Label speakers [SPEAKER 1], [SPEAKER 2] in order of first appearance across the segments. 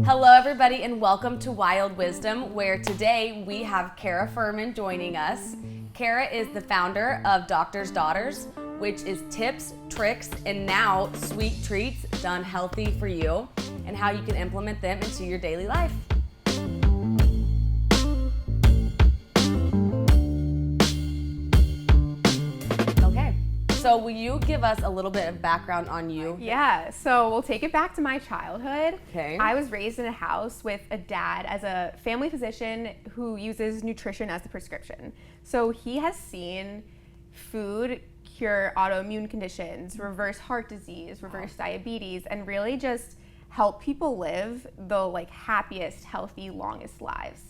[SPEAKER 1] Hello everybody and welcome to Wild Wisdom, where today we have 𝘄𝗵𝘁'𝘀 joining us. Kara is the founder of Doctor's Daughters, which is tips, tricks, and now sweet treats done healthy for you and how you can implement them into your daily life. So will you give us a little bit of background on you?
[SPEAKER 2] Yeah, so we'll take it back to my childhood.
[SPEAKER 1] Okay.
[SPEAKER 2] I was raised in a house with a dad as a family physician who uses nutrition as the prescription. So he has seen food cure autoimmune conditions, reverse heart disease, reverse diabetes, and really just help people live the happiest, healthy, longest lives.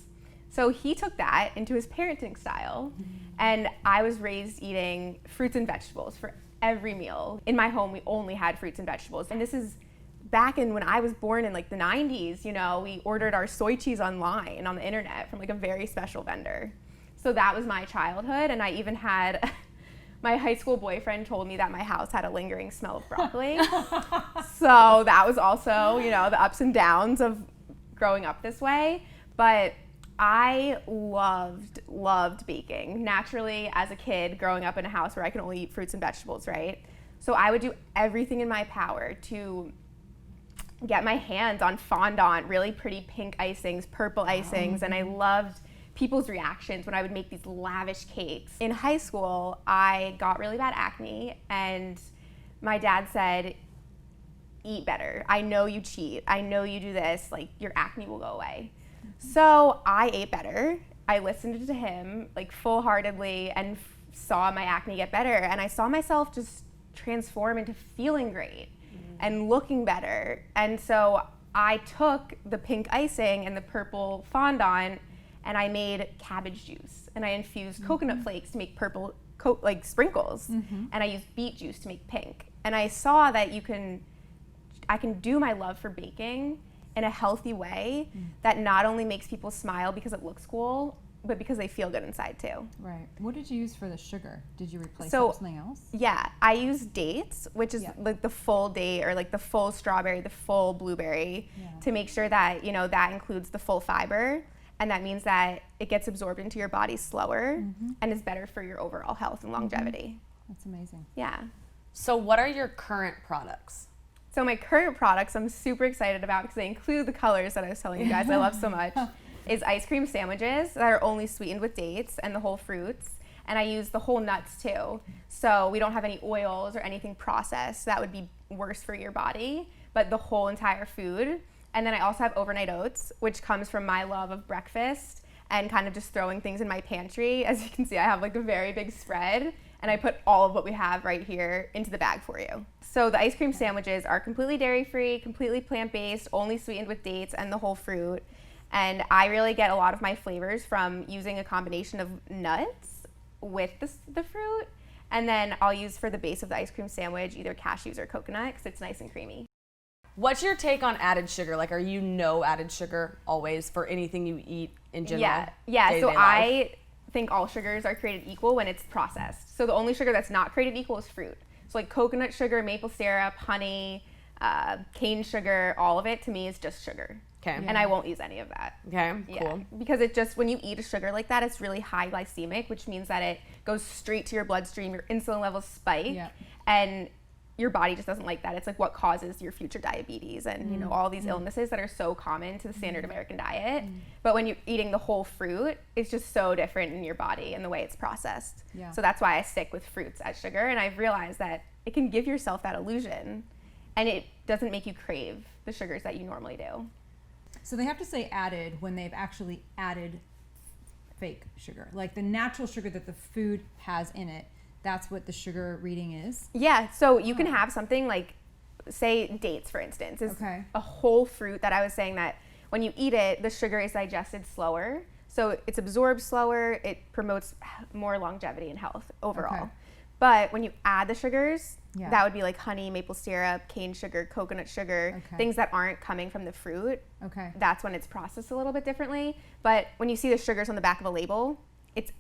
[SPEAKER 2] So he took that into his parenting style, and I was raised eating fruits and vegetables for every meal. In my home, we only had fruits and vegetables. And this is back in when I was born in the 90s, we ordered our soy cheese online on the internet from a very special vendor. So that was my childhood, and I even had, my high school boyfriend told me that my house had a lingering smell of broccoli. So that was also, the ups and downs of growing up this way. But I loved baking. Naturally, as a kid, growing up in a house where I can only eat fruits and vegetables, right? So I would do everything in my power to get my hands on fondant, really pretty pink icings, purple icings, and I loved people's reactions when I would make these lavish cakes. In high school, I got really bad acne, and my dad said, eat better. I know you cheat. I know you do this. Your acne will go away. So I ate better. I listened to him full-heartedly and saw my acne get better. And I saw myself just transform into feeling great and looking better. And so I took the pink icing and the purple fondant and I made cabbage juice. And I infused coconut flakes to make purple sprinkles. And I used beet juice to make pink. And I saw that I can do my love for baking in a healthy way that not only makes people smile because it looks cool, but because they feel good inside too.
[SPEAKER 3] Right. What did you use for the sugar? Did you replace it with something else?
[SPEAKER 2] Yeah, I use dates, which is the full date or the full strawberry, the full blueberry, to make sure that, that includes the full fiber. And that means that it gets absorbed into your body slower and is better for your overall health and longevity.
[SPEAKER 3] That's amazing.
[SPEAKER 2] Yeah.
[SPEAKER 1] So what are your current products?
[SPEAKER 2] So my current products I'm super excited about because they include the colors that I was telling you guys I love so much, is ice cream sandwiches that are only sweetened with dates and the whole fruits. And I use the whole nuts too. So we don't have any oils or anything processed that would be worse for your body, but the whole entire food. And then I also have overnight oats, which comes from my love of breakfast and kind of just throwing things in my pantry. As you can see, I have a very big spread. And I put all of what we have right here into the bag for you. So the ice cream sandwiches are completely dairy-free, completely plant-based, only sweetened with dates and the whole fruit. And I really get a lot of my flavors from using a combination of nuts with the fruit. And then I'll use for the base of the ice cream sandwich either cashews or coconut because it's nice and creamy.
[SPEAKER 1] What's your take on added sugar? Are you no added sugar always for anything you eat in general?
[SPEAKER 2] Yeah. So I think all sugars are created equal when it's processed. So the only sugar that's not created equal is fruit. So coconut sugar, maple syrup, honey, cane sugar, all of it to me is just sugar.
[SPEAKER 1] Okay.
[SPEAKER 2] And I won't use any of that.
[SPEAKER 1] Okay, cool.
[SPEAKER 2] Because it just, when you eat a sugar like that, it's really high glycemic, which means that it goes straight to your bloodstream, your insulin levels spike, and your body just doesn't like that. It's what causes your future diabetes and all these illnesses that are so common to the standard American diet. But when you're eating the whole fruit, it's just so different in your body and the way it's processed. So that's why I stick with fruits as sugar, and I've realized that it can give yourself that illusion and it doesn't make you crave the sugars that you normally do.
[SPEAKER 3] So they have to say added when they've actually added fake sugar, the natural sugar that the food has in it. That's what the sugar reading is?
[SPEAKER 2] Yeah, so you can have something say dates, for instance, is a whole fruit that I was saying that when you eat it, the sugar is digested slower. So it's absorbed slower, it promotes more longevity and health overall. But when you add the sugars, that would be honey, maple syrup, cane sugar, coconut sugar, things that aren't coming from the fruit. That's when it's processed a little bit differently. But when you see the sugars on the back of a label,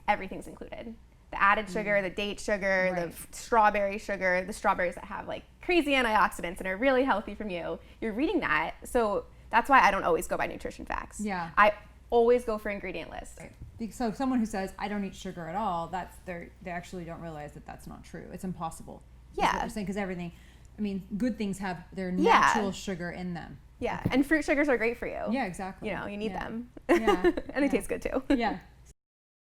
[SPEAKER 2] everything's included. The added sugar, the date sugar, the strawberry sugar, the strawberries that have crazy antioxidants and are really healthy from you. You're reading that. So That's why I don't always go by nutrition facts.
[SPEAKER 3] Yeah.
[SPEAKER 2] I always go for ingredient list.
[SPEAKER 3] So someone who says, I don't eat sugar at all, they actually don't realize that that's not true. It's impossible.
[SPEAKER 2] Yeah.
[SPEAKER 3] That's what you're saying, because everything, I mean, good things have their natural sugar in them.
[SPEAKER 2] Yeah, and fruit sugars are great for you.
[SPEAKER 3] Yeah, exactly.
[SPEAKER 2] You know, you need them.
[SPEAKER 3] Yeah.
[SPEAKER 2] And they taste good too.
[SPEAKER 3] Yeah.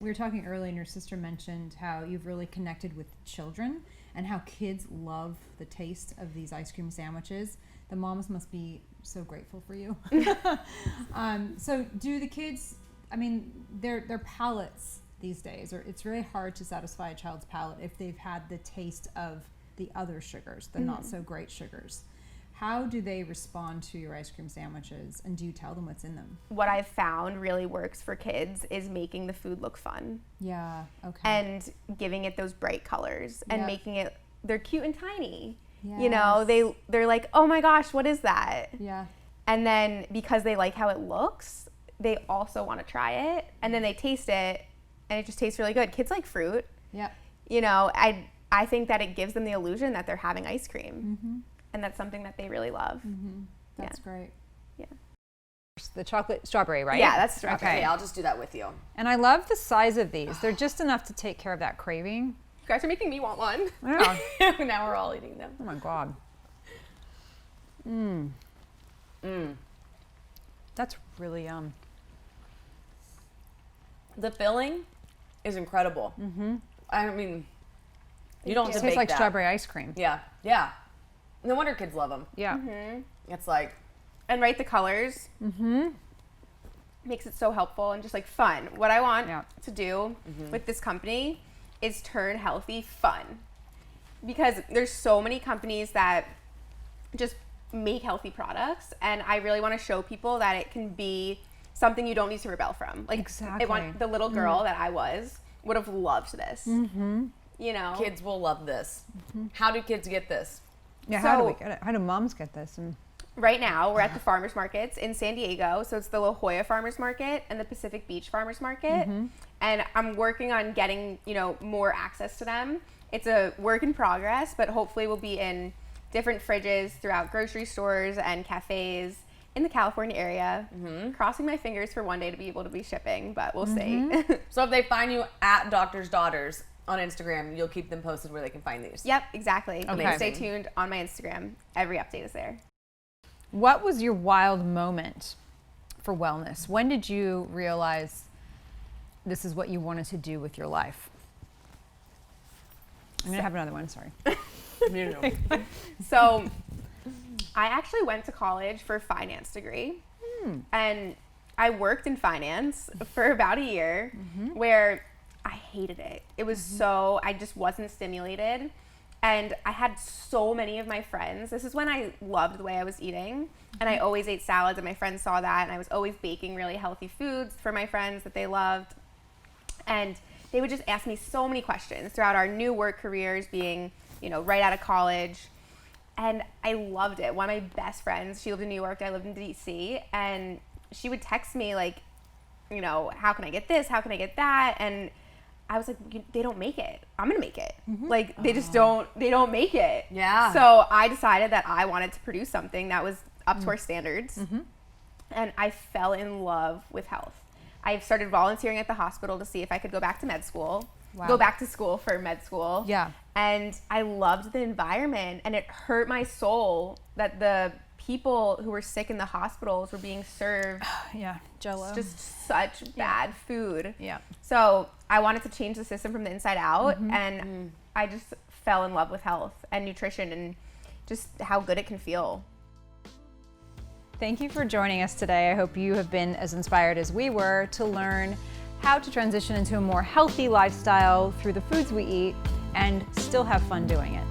[SPEAKER 3] We were talking earlier, and your sister mentioned how you've really connected with children and how kids love the taste of these ice cream sandwiches. The moms must be so grateful for you. So do the kids, I mean, their palates these days, or it's really hard to satisfy a child's palate if they've had the taste of the other sugars, the not so great sugars. How do they respond to your ice cream sandwiches, and do you tell them what's in them?
[SPEAKER 2] What I've found really works for kids is making the food look fun.
[SPEAKER 3] Yeah, okay.
[SPEAKER 2] And giving it those bright colors and making it, they're cute and tiny.
[SPEAKER 3] Yes.
[SPEAKER 2] You know, they're like, oh my gosh, what is that?
[SPEAKER 3] Yeah.
[SPEAKER 2] And then because they like how it looks, they also want to try it, and then they taste it and it just tastes really good. Kids like fruit.
[SPEAKER 3] Yeah.
[SPEAKER 2] You know, I think that it gives them the illusion that they're having ice cream. And that's something that they really love.
[SPEAKER 3] That's great.
[SPEAKER 2] Yeah.
[SPEAKER 4] The chocolate strawberry, right?
[SPEAKER 2] Yeah, that's strawberry.
[SPEAKER 1] Okay, I'll just do that with you.
[SPEAKER 4] And I love the size of these. They're just enough to take care of that craving.
[SPEAKER 2] You guys are making me want one.
[SPEAKER 4] Yeah.
[SPEAKER 2] Now we're all eating them.
[SPEAKER 4] Oh my God. That's really yum.
[SPEAKER 1] The filling is incredible. I mean, you don't have to
[SPEAKER 4] It tastes
[SPEAKER 1] bake
[SPEAKER 4] like
[SPEAKER 1] that.
[SPEAKER 4] strawberry ice cream.
[SPEAKER 1] Yeah, yeah. No wonder kids love them.
[SPEAKER 4] Yeah.
[SPEAKER 1] It's like,
[SPEAKER 2] And the colors makes it so helpful and just like fun. What I want to do with this company is turn healthy fun, because there's so many companies that just make healthy products, and I really want to show people that it can be something you don't need to rebel from. Like
[SPEAKER 4] Exactly.
[SPEAKER 2] the little girl that I would have loved this. You know,
[SPEAKER 1] kids will love this. How do kids get this?
[SPEAKER 4] Yeah, how do
[SPEAKER 2] So-
[SPEAKER 4] we get it? How do moms get this? And
[SPEAKER 2] right now we're at the farmers markets in San Diego. So it's the @𝗁 farmers market and the Pacific Beach farmers market. And I'm working on getting, you know, more access to them. It's a work in progress, but hopefully we'll be in different fridges throughout grocery stores and cafes in the California area. Crossing my fingers for one day to be able to be shipping, but we'll see.
[SPEAKER 1] So if they find you at Doctor's Daughters on Instagram, you'll keep them posted where they can find these.
[SPEAKER 2] Yep, exactly.
[SPEAKER 4] Okay.
[SPEAKER 2] Stay tuned on my Instagram. Every update is there.
[SPEAKER 4] what was your wild moment for wellness? When did you realize this is what you wanted to do with your life? I'm gonna have another one, sorry.
[SPEAKER 2] So I actually went to college for a finance degree, and I worked in finance for about a year where I hated it. It was I just wasn't stimulated. And I had so many of my friends. This is when I loved the way I was eating, and I always ate salads, and my friends saw that, and I was always baking really healthy foods for my friends that they loved. And they would just ask me so many questions throughout our new work careers, being, you know, right out of college. And I loved it. One of my best friends, she lived in New York, I lived in DC, and she would text me like, you know, how can I get this? How can I get that? And I was like, they don't make it. I'm gonna make it. Like they just don't make it.
[SPEAKER 1] Yeah.
[SPEAKER 2] So I decided that I wanted to produce something that was up to our standards. And I fell in love with health. I started volunteering at the hospital to see if I could go back to med school, go back to school for med school.
[SPEAKER 4] Yeah.
[SPEAKER 2] And I loved the environment, and it hurt my soul that the people who were sick in the hospitals were being served
[SPEAKER 4] Yeah, Jell-O.
[SPEAKER 2] just such bad food.
[SPEAKER 4] Yeah.
[SPEAKER 2] So I wanted to change the system from the inside out, and I just fell in love with health and nutrition and just how good it can feel.
[SPEAKER 4] Thank you for joining us today. I hope you have been as inspired as we were to learn how to transition into a more healthy lifestyle through the foods we eat and still have fun doing it.